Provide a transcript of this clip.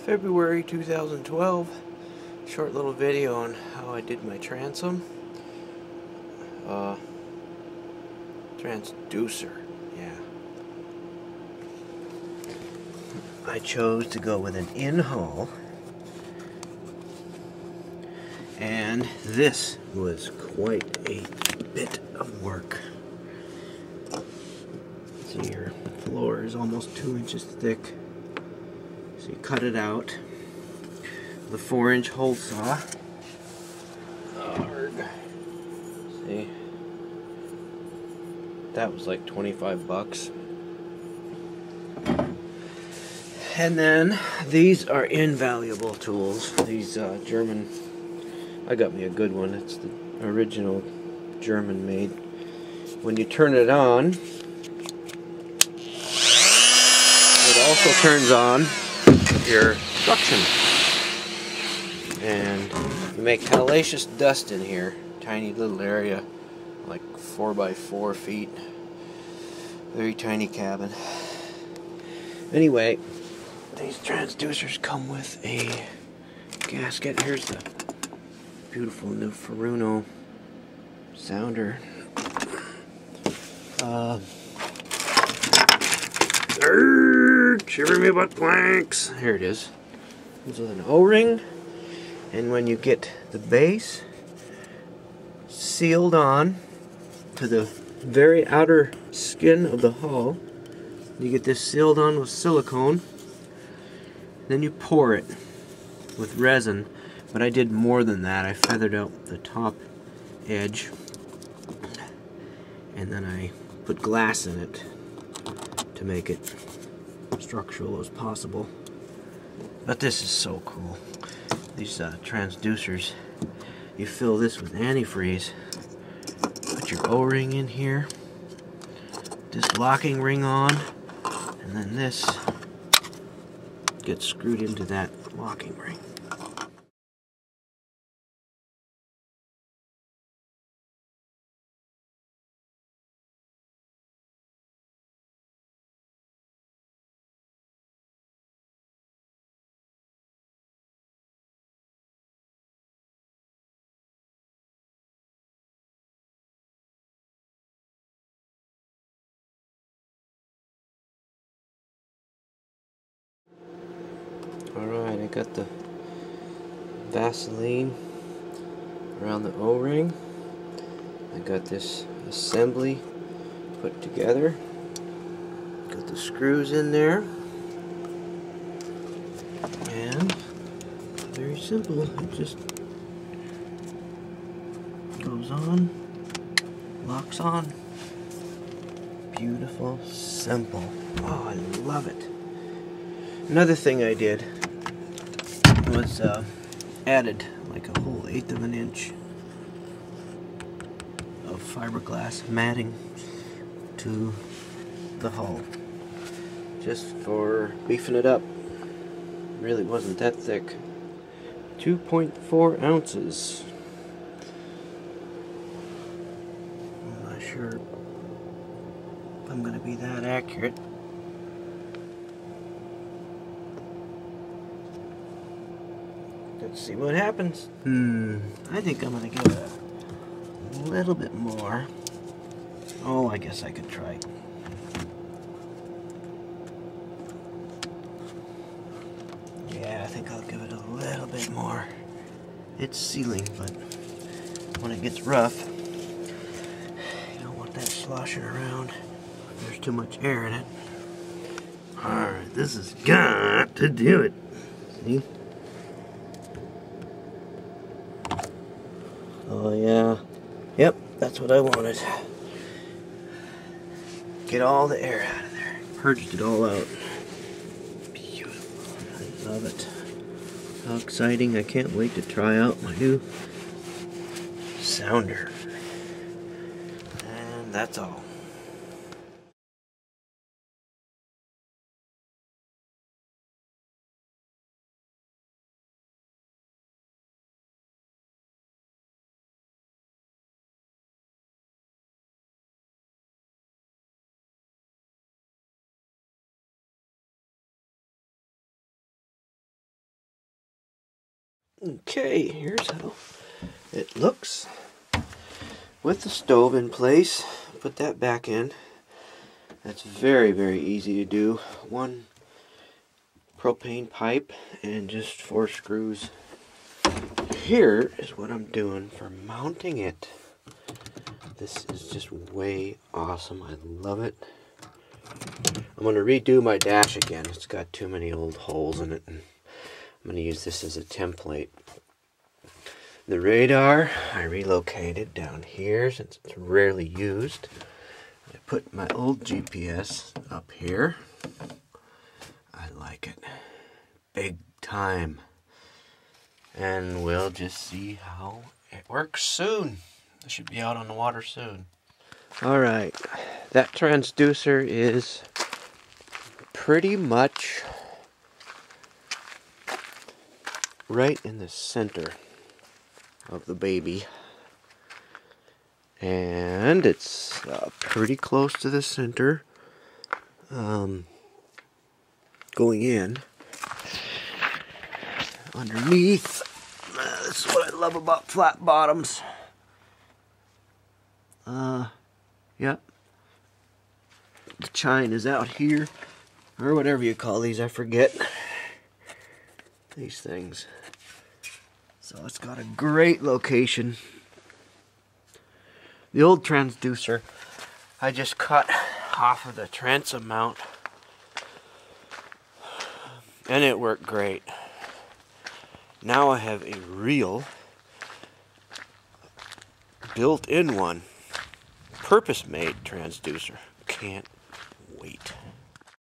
February 2012. Short little video on how I did my transom. Transducer, yeah. I chose to go with an in-hull, and this was quite a bit of work. So your floor is almost 2 inches thick. So you cut it out with a 4-inch hole saw. See, that was like 25 bucks. And then these are invaluable tools. These German, I got me a good one. It's the original German made. When you turn it on, it also turns on your suction. And you make hellacious dust in here. Tiny little area, like 4 by 4 feet. Very tiny cabin. Anyway, these transducers come with a gasket. Here's the beautiful new Furuno sounder. Shiver me butt planks. Here it is. Comes with an O-ring, and when you get the base sealed on to the very outer skin of the hull, you get this sealed on with silicone. Then you pour it with resin, but I did more than that. I feathered out the top edge, and then I put glass in it to make it structural as possible. But this is so cool. These transducers, you fill this with antifreeze, put your O-ring in here, this locking ring on, and then this gets screwed into that locking ring. Alright, I got the Vaseline around the O-ring. I got this assembly put together. Got the screws in there. And very simple. It just goes on, locks on. Beautiful, simple. Oh, I love it. Another thing I did was added like a whole 1/8 of an inch of fiberglass matting to the hull, just for beefing it up. Really wasn't that thick. 2.4 ounces. I'm not sure if I'm going to be that accurate. Let's see what happens. I think I'm going to give it a little bit more. Oh, I guess I could try. Yeah, I think I'll give it a little bit more. It's sealing, but when it gets rough, you don't want that sloshing around. There's too much air in it. Alright, this has got to do it. See? Oh yeah, yep, that's what I wanted. Get all the air out of there. Purged it all out. Beautiful, I love it. How exciting, I can't wait to try out my new sounder. And that's all. Okay, here's how it looks with the stove in place. Put that back in. That's very, very easy to do. One propane pipe and just 4 screws. Here is what I'm doing for mounting it. This is just way awesome. I love it. I'm going to redo my dash again. It's got too many old holes in it. I'm going to use this as a template. The radar I relocated down here since it's rarely used. I put my old GPS up here. I like it. Big time. And we'll just see how it works soon. It should be out on the water soon. Alright, that transducer is pretty much right in the center of the baby. And it's pretty close to the center. Going in. Underneath. That's what I love about flat bottoms. Yep. The chine is out here. Or whatever you call these, I forget. These things. So it's got a great location. The old transducer, I just cut off of the transom mount. And it worked great. Now I have a real built-in one. Purpose-made transducer. Can't